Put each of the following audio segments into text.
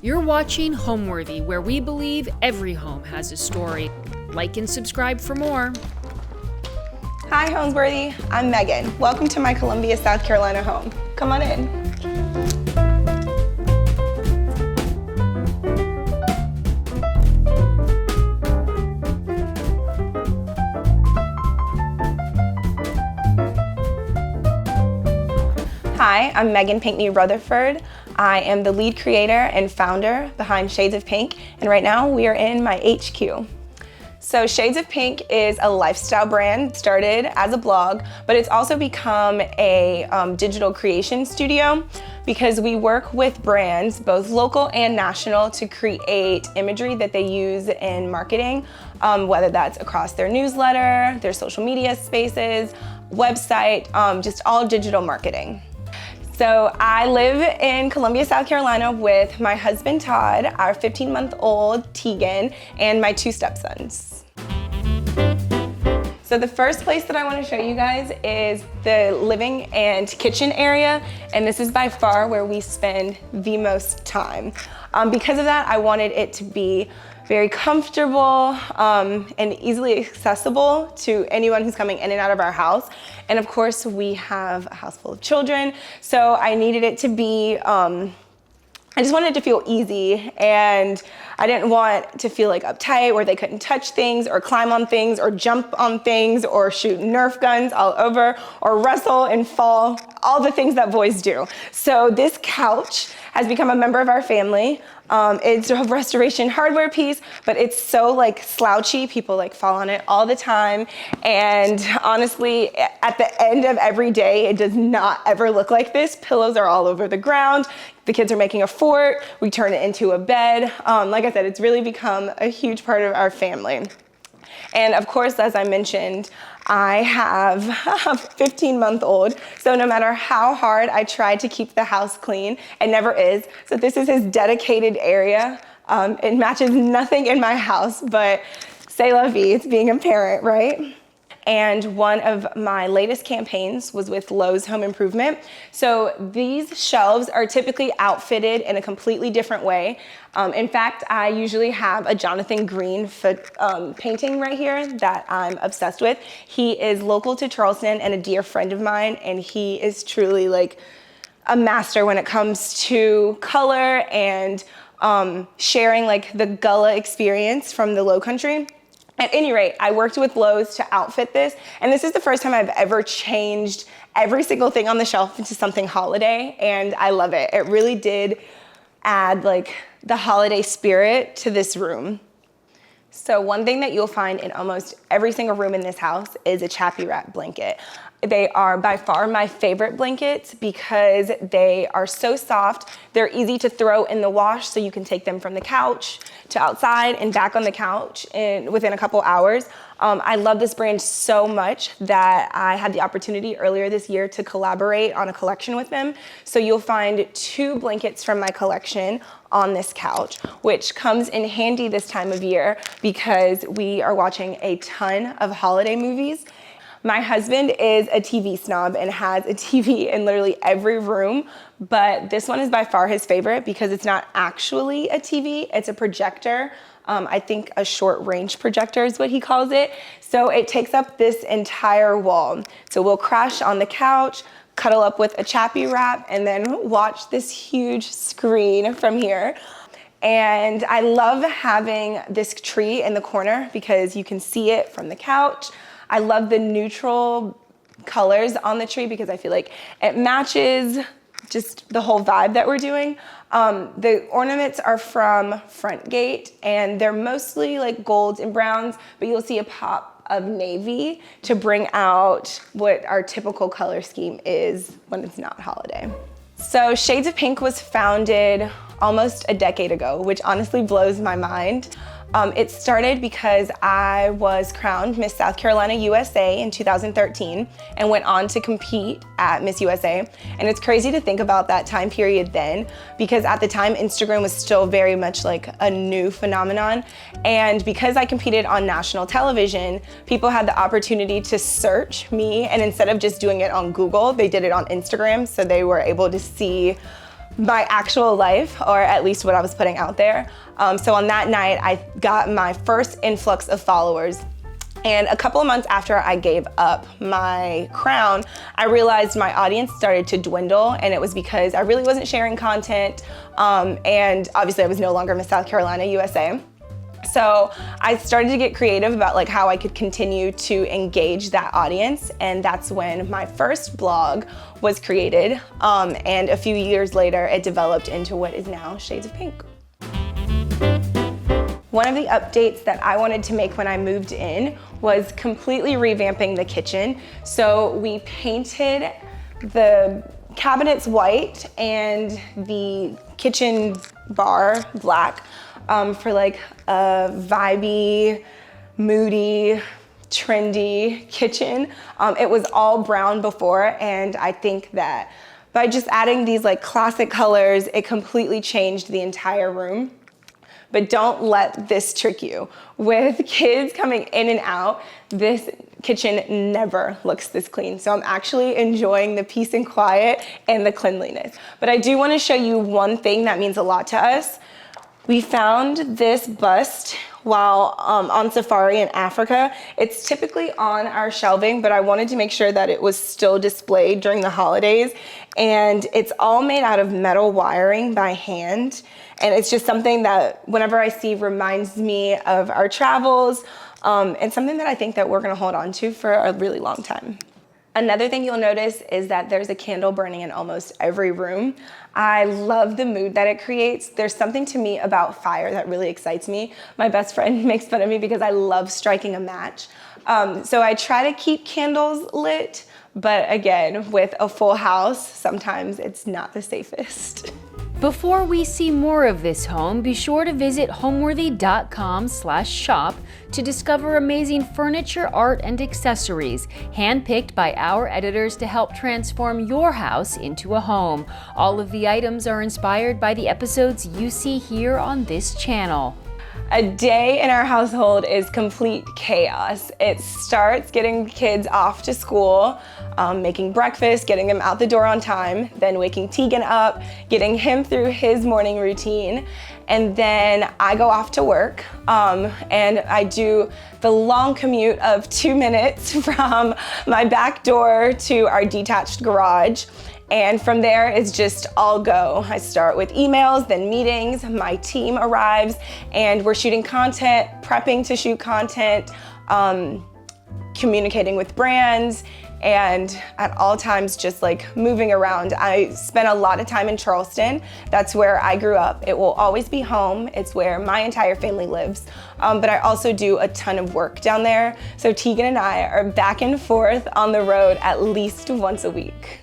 You're watching Homeworthy, where we believe every home has a story. Like and subscribe for more. Hi, Homeworthy. I'm Megan. Welcome to my Columbia, South Carolina home. Come on in. Hi, I'm Megan Pinckney Rutherford. I am the lead creator and founder behind Shades of Pinck, and right now we are in my HQ. So Shades of Pinck is a lifestyle brand, started as a blog, but it's also become a digital creation studio because we work with brands, both local and national, to create imagery that they use in marketing, whether that's across their newsletter, their social media spaces, website, just all digital marketing. So I live in Columbia, South Carolina with my husband, Todd, our 15-month-old Tegan, and my 2 stepsons. So the first place that I want to show you guys is the living and kitchen area, and this is by far where we spend the most time. Because of that, I wanted it to be very comfortable and easily accessible to anyone who's coming in and out of our house. And of course, we have a house full of children, so I needed it to be, I just wanted it to feel easy, and I didn't want to feel like uptight where they couldn't touch things or climb on things or jump on things or shoot Nerf guns all over or wrestle and fall, all the things that boys do. So this couch has become a member of our family. It's a restoration hardware piece, but it's so like slouchy, people like fall on it all the time. And honestly, at the end of every day, it does not ever look like this. Pillows are all over the ground. The kids are making a fort. We turn it into a bed. Like I said, it's really become a huge part of our family. And of course, as I mentioned, I have a 15-month-old, so no matter how hard I try to keep the house clean, it never is. So this is his dedicated area. It matches nothing in my house, but c'est la vie, it's being a parent, right? And one of my latest campaigns was with Lowe's Home Improvement. So these shelves are typically outfitted in a completely different way. In fact, I usually have a Jonathan Green painting right here that I'm obsessed with. He is local to Charleston and a dear friend of mine, and he is truly like a master when it comes to color and sharing like the Gullah experience from the Low Country. At any rate, I worked with Lowe's to outfit this, and this is the first time I've ever changed every single thing on the shelf into something holiday, and I love it. It really did add like the holiday spirit to this room. So one thing that you'll find in almost every single room in this house is a chappy wrap blanket. They are by far my favorite blankets because they are so soft. They're easy to throw in the wash, so you can take them from the couch to outside and back on the couch within a couple hours. I love this brand so much that I had the opportunity earlier this year to collaborate on a collection with them. So you'll find 2 blankets from my collection on this couch, which comes in handy this time of year because we are watching a ton of holiday movies. My husband is a TV snob and has a TV in literally every room, but this one is by far his favorite because it's not actually a TV, it's a projector. I think a short range projector is what he calls it. So it takes up this entire wall. So we'll crash on the couch, cuddle up with a chappy wrap, and then watch this huge screen from here. And I love having this tree in the corner because you can see it from the couch. I love the neutral colors on the tree because I feel like it matches just the whole vibe that we're doing. The ornaments are from Front Gate, and they're mostly like golds and browns, but you'll see a pop of navy to bring out what our typical color scheme is when it's not holiday. So Shades of Pinck was founded almost a decade ago, which honestly blows my mind. It started because I was crowned Miss South Carolina USA in 2013 and went on to compete at Miss USA. And it's crazy to think about that time period then, because at the time Instagram was still very much like a new phenomenon. And because I competed on national television, people had the opportunity to search me, and instead of just doing it on Google, they did it on Instagram. So they were able to see my actual life, or at least what I was putting out there. So on that night, I got my first influx of followers. And a couple of months after I gave up my crown, I realized my audience started to dwindle, and it was because I really wasn't sharing content, and obviously I was no longer Miss South Carolina, USA. So I started to get creative about like how I could continue to engage that audience, and that's when my first blog was created, and a few years later it developed into what is now Shades of Pinck. One of the updates that I wanted to make when I moved in was completely revamping the kitchen. So we painted the cabinets white and the kitchen bar black for like a vibey, moody, trendy kitchen. It was all brown before, and I think that by just adding these like classic colors, it completely changed the entire room. But don't let this trick you. With kids coming in and out, this kitchen never looks this clean. So I'm actually enjoying the peace and quiet and the cleanliness. But I do want to show you one thing that means a lot to us. We found this bust while on safari in Africa. It's typically on our shelving, but I wanted to make sure that it was still displayed during the holidays. And it's all made out of metal wiring by hand. And it's just something that whenever I see reminds me of our travels, and something that I think that we're gonna hold on to for a really long time. Another thing you'll notice is that there's a candle burning in almost every room. I love the mood that it creates. There's something to me about fire that really excites me. My best friend makes fun of me because I love striking a match. So I try to keep candles lit, but again, with a full house, sometimes it's not the safest. Before we see more of this home, be sure to visit homeworthy.com/shop to discover amazing furniture, art, and accessories, handpicked by our editors to help transform your house into a home. All of the items are inspired by the episodes you see here on this channel. A day in our household is complete chaos. It starts getting kids off to school, making breakfast, getting them out the door on time, then waking Tegan up, getting him through his morning routine, and then I go off to work, and I do the long commute of 2 minutes from my back door to our detached garage. And from there, it's just all go. I start with emails, then meetings, my team arrives, and we're shooting content, prepping to shoot content, communicating with brands, and at all times just like moving around. I spent a lot of time in Charleston. That's where I grew up. It will always be home. It's where my entire family lives. But I also do a ton of work down there. So Tegan and I are back and forth on the road at least once a week.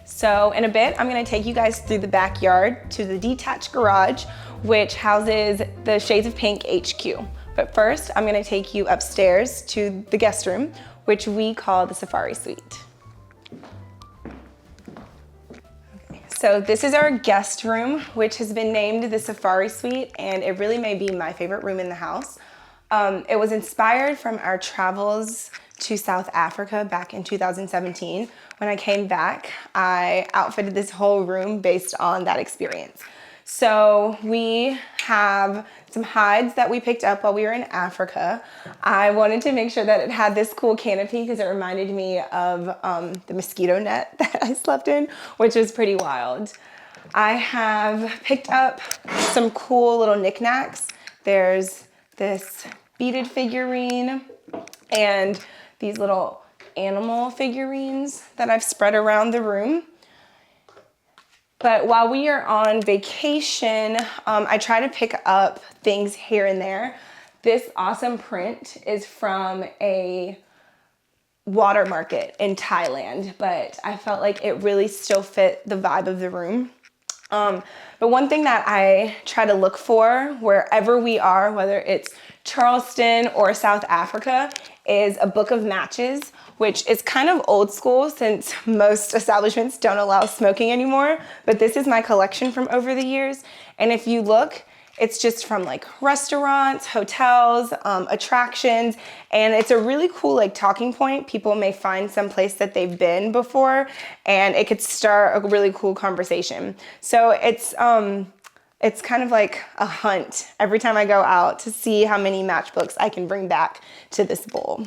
So in a bit, I'm gonna take you guys through the backyard to the detached garage, which houses the Shades of Pinck HQ. But first, I'm gonna take you upstairs to the guest room, which we call the Safari Suite. Okay, so this is our guest room, which has been named the Safari Suite, and it really may be my favorite room in the house. It was inspired from our travels to South Africa back in 2017. When I came back, I outfitted this whole room based on that experience. So we have some hides that we picked up while we were in Africa. I wanted to make sure that it had this cool canopy because it reminded me of the mosquito net that I slept in, which was pretty wild. I have picked up some cool little knickknacks. There's this beaded figurine and these little animal figurines that I've spread around the room. But while we are on vacation, I try to pick up things here and there. This awesome print is from a water market in Thailand, but I felt like it really still fit the vibe of the room. But one thing that I try to look for wherever we are, whether it's Charleston or South Africa, is a book of matches, which is kind of old school since most establishments don't allow smoking anymore. But this is my collection from over the years. And if you look, It's just from like restaurants, hotels, attractions, and it's a really cool like talking point. People may find some place that they've been before, and it could start a really cool conversation. So it's kind of like a hunt every time I go out to see how many matchbooks I can bring back to this bowl.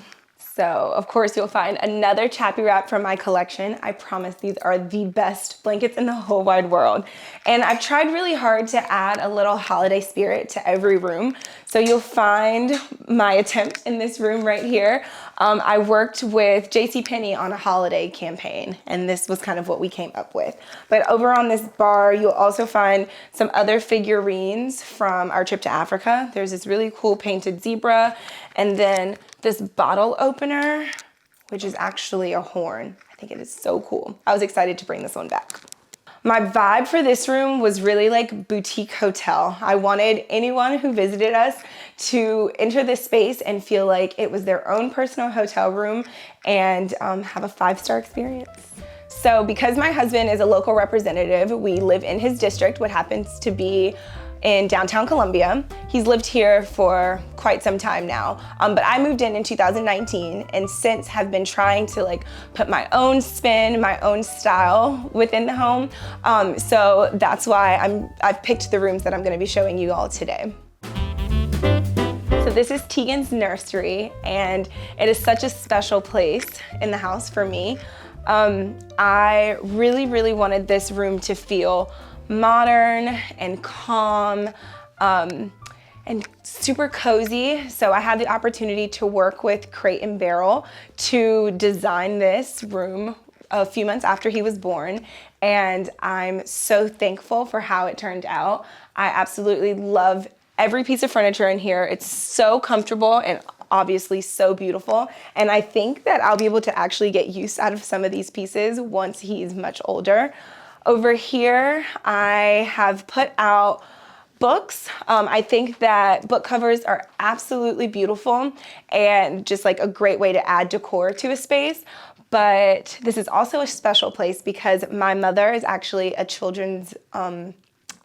So, of course, you'll find another Chappy Wrap from my collection. I promise these are the best blankets in the whole wide world. And I've tried really hard to add a little holiday spirit to every room. So you'll find my attempt in this room right here. I worked with JCPenney on a holiday campaign, and this was kind of what we came up with. But over on this bar, you'll also find some other figurines from our trip to Africa. There's this really cool painted zebra, and then this bottle opener, which is actually a horn. I think it is so cool. I was excited to bring this one back. My vibe for this room was really like boutique hotel. I wanted anyone who visited us to enter this space and feel like it was their own personal hotel room and have a 5-star experience. So because my husband is a local representative, we live in his district, what happens to be in downtown Columbia. He's lived here for quite some time now, but I moved in 2019 and since have been trying to like put my own spin, my own style within the home. So that's why I've picked the rooms that I'm gonna be showing you all today. So this is Tegan's nursery, and it is such a special place in the house for me. I really wanted this room to feel modern and calm and super cozy. So I had the opportunity to work with Crate and Barrel to design this room a few months after he was born, and I'm so thankful for how it turned out. I absolutely love every piece of furniture in here. It's so comfortable and obviously so beautiful, and I think that I'll be able to actually get use out of some of these pieces once he's much older. Over here, I have put out books. I think that book covers are absolutely beautiful and just like a great way to add decor to a space. But this is also a special place because my mother is actually a children's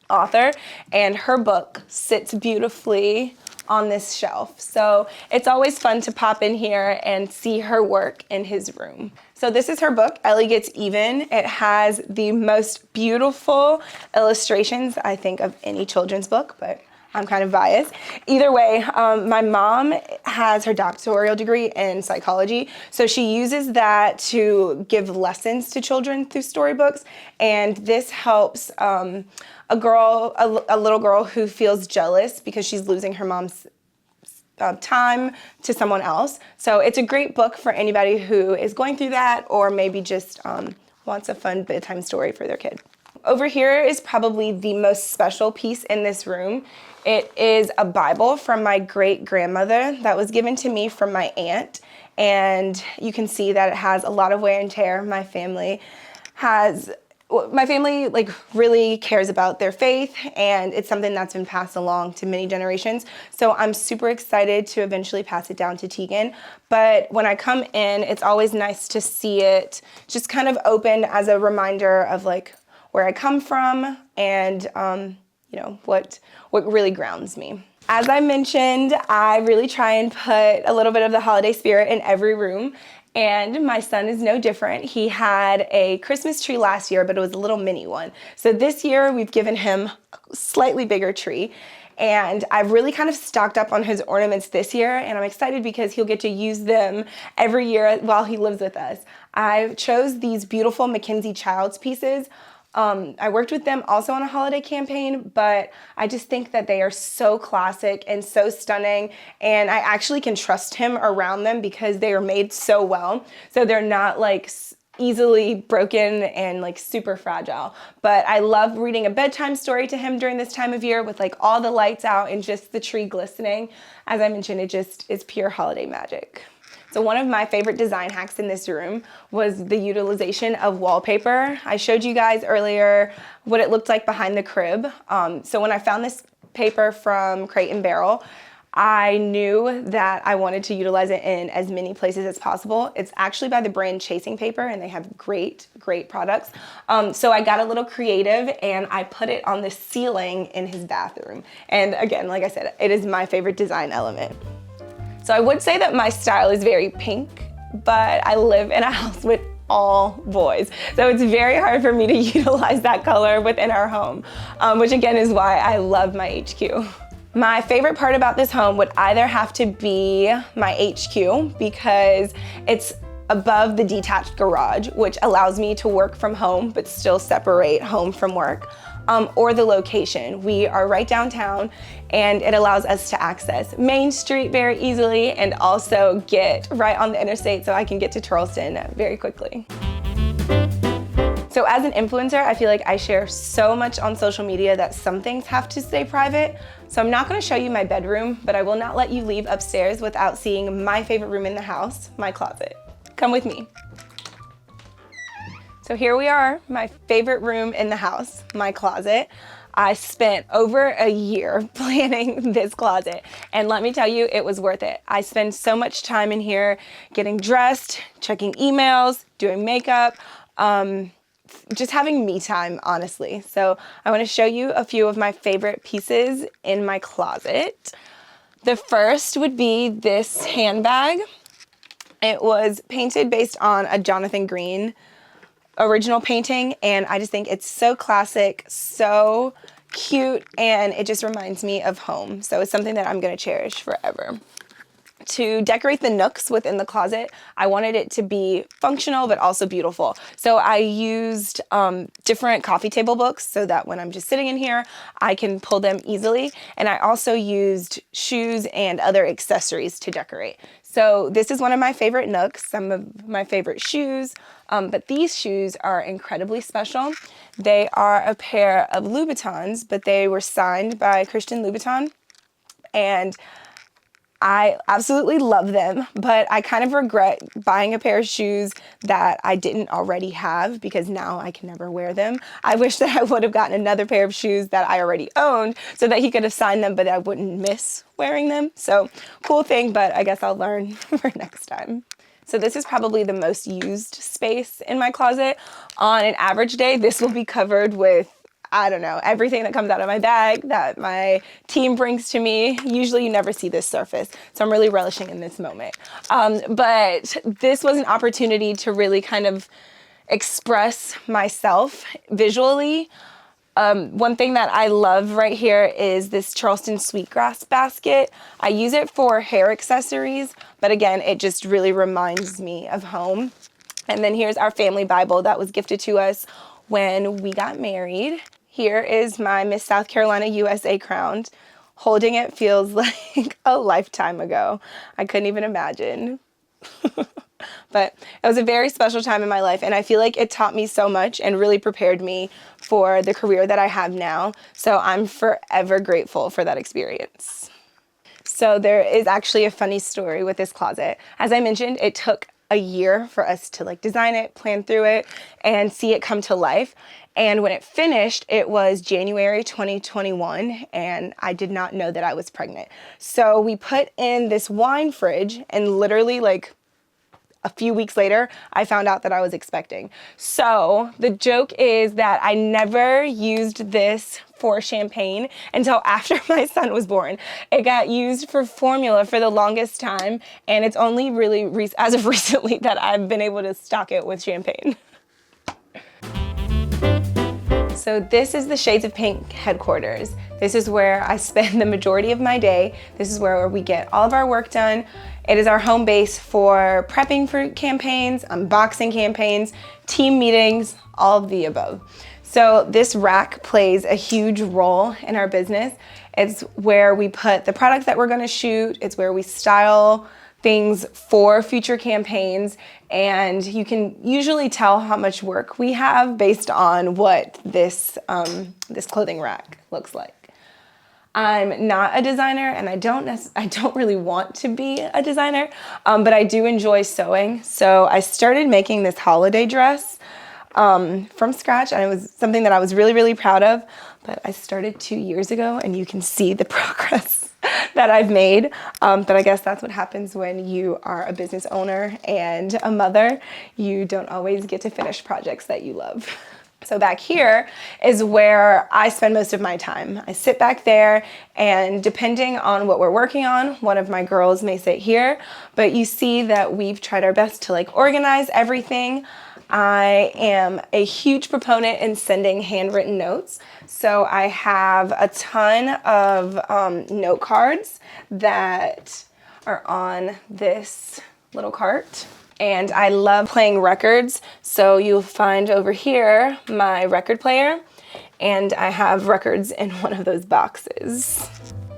author, and her book sits beautifully on this shelf. So it's always fun to pop in here and see her work in his room. So this is her book, Ellie Gets Even. It has the most beautiful illustrations, I think, of any children's book, but I'm kind of biased. Either way, my mom has her doctoral degree in psychology, so she uses that to give lessons to children through storybooks, and this helps a little girl who feels jealous because she's losing her mom's time to someone else. So it's a great book for anybody who is going through that or maybe just wants a fun bedtime story for their kid. Over here is probably the most special piece in this room. It is a Bible from my great-grandmother that was given to me from my aunt, and you can see that it has a lot of wear and tear. My family like really cares about their faith, and it's something that's been passed along to many generations. So I'm super excited to eventually pass it down to Tegan. But when I come in, it's always nice to see it just kind of open as a reminder of like where I come from and you know, what really grounds me. As I mentioned, I really try and put a little bit of the holiday spirit in every room. And my son is no different. He had a Christmas tree last year, but it was a little mini one. So this year we've given him a slightly bigger tree. And I've really kind of stocked up on his ornaments this year, and I'm excited because he'll get to use them every year while he lives with us. I chose these beautiful Mackenzie Childs pieces. I worked with them also on a holiday campaign, but I just think that they are so classic and so stunning, and I actually can trust him around them because they are made so well. So they're not like easily broken and like super fragile. But I love reading a bedtime story to him during this time of year with like all the lights out and just the tree glistening. As I mentioned, it just is pure holiday magic. So one of my favorite design hacks in this room was the utilization of wallpaper. I showed you guys earlier what it looked like behind the crib. So when I found this paper from Crate and Barrel, I knew that I wanted to utilize it in as many places as possible. It's actually by the brand Chasing Paper, and they have great products. So I got a little creative and I put it on the ceiling in his bathroom. And again, like I said, it is my favorite design element. So I would say that my style is very pink, but I live in a house with all boys. So it's very hard for me to utilize that color within our home, which again is why I love my HQ. My favorite part about this home would either have to be my HQ because it's above the detached garage, which allows me to work from home but still separate home from work, or the location. We are right downtown and it allows us to access Main Street very easily and also get right on the interstate so I can get to Charleston very quickly. So as an influencer, I feel like I share so much on social media that some things have to stay private. So I'm not gonna show you my bedroom, but I will not let you leave upstairs without seeing my favorite room in the house, my closet. Come with me. So here we are, my favorite room in the house, my closet. I spent over a year planning this closet, and let me tell you, it was worth it. I spend so much time in here getting dressed, checking emails, doing makeup, just having me time, honestly. So I want to show you a few of my favorite pieces in my closet. The first would be this handbag. It was painted based on a Jonathan Green original painting, and I just think it's so classic, so cute, and it just reminds me of home. So it's something that I'm gonna cherish forever. To decorate the nooks within the closet, I wanted it to be functional but also beautiful. So I used different coffee table books so that when I'm just sitting in here, I can pull them easily. And I also used shoes and other accessories to decorate. So this is one of my favorite nooks, some of my favorite shoes, but these shoes are incredibly special. They are a pair of Louboutins, but they were signed by Christian Louboutin, and I absolutely love them, but I kind of regret buying a pair of shoes that I didn't already have because now I can never wear them. I wish that I would have gotten another pair of shoes that I already owned so that he could have signed them, but I wouldn't miss wearing them. So cool thing, but I guess I'll learn for next time. So this is probably the most used space in my closet. On an average day, this will be covered with, I don't know, everything that comes out of my bag that my team brings to me. Usually you never see this surface, so I'm really relishing in this moment. But this was an opportunity to really kind of express myself visually. One thing that I love right here is this Charleston sweetgrass basket. I use it for hair accessories, but again, it just really reminds me of home. And then here's our family Bible that was gifted to us when we got married. Here is my Miss South Carolina USA crown. Holding it feels like a lifetime ago. I couldn't even imagine. But it was a very special time in my life, and I feel like it taught me so much and really prepared me for the career that I have now. So I'm forever grateful for that experience. So there is actually a funny story with this closet. As I mentioned, it took a year for us to design it, plan through it, and see it come to life. And when it finished, it was January 2021, and I did not know that I was pregnant. So we put in this wine fridge, and literally a few weeks later, I found out that I was expecting. So the joke is that I never used this for champagne until after my son was born. It got used for formula for the longest time, and it's only really as of recently that I've been able to stock it with champagne. So this is the Shades of Pink headquarters. This is where I spend the majority of my day. This is where we get all of our work done. It is our home base for prepping for campaigns, unboxing campaigns, team meetings, all of the above. So this rack plays a huge role in our business. It's where we put the products that we're gonna shoot. It's where we style things for future campaigns, and you can usually tell how much work we have based on what this clothing rack looks like. I'm not a designer, and I don't really want to be a designer, but I do enjoy sewing. So I started making this holiday dress from scratch, and it was something that I was really, really proud of. But I started 2 years ago, and you can see the progress that I've made. But I guess that's what happens when you are a business owner and a mother. You don't always get to finish projects that you love. So back here is where I spend most of my time. I sit back there, and depending on what we're working on, one of my girls may sit here, but you see that we've tried our best to like organize everything. I am a huge proponent in sending handwritten notes. So I have a ton of note cards that are on this little cart. And I love playing records. So you'll find over here my record player, and I have records in one of those boxes.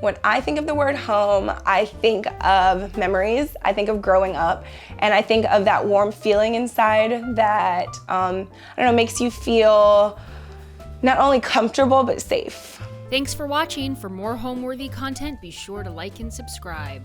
When I think of the word home, I think of memories. I think of growing up, and I think of that warm feeling inside that, I don't know, makes you feel not only comfortable, but safe. Thanks for watching. For more home-worthy content, be sure to like and subscribe.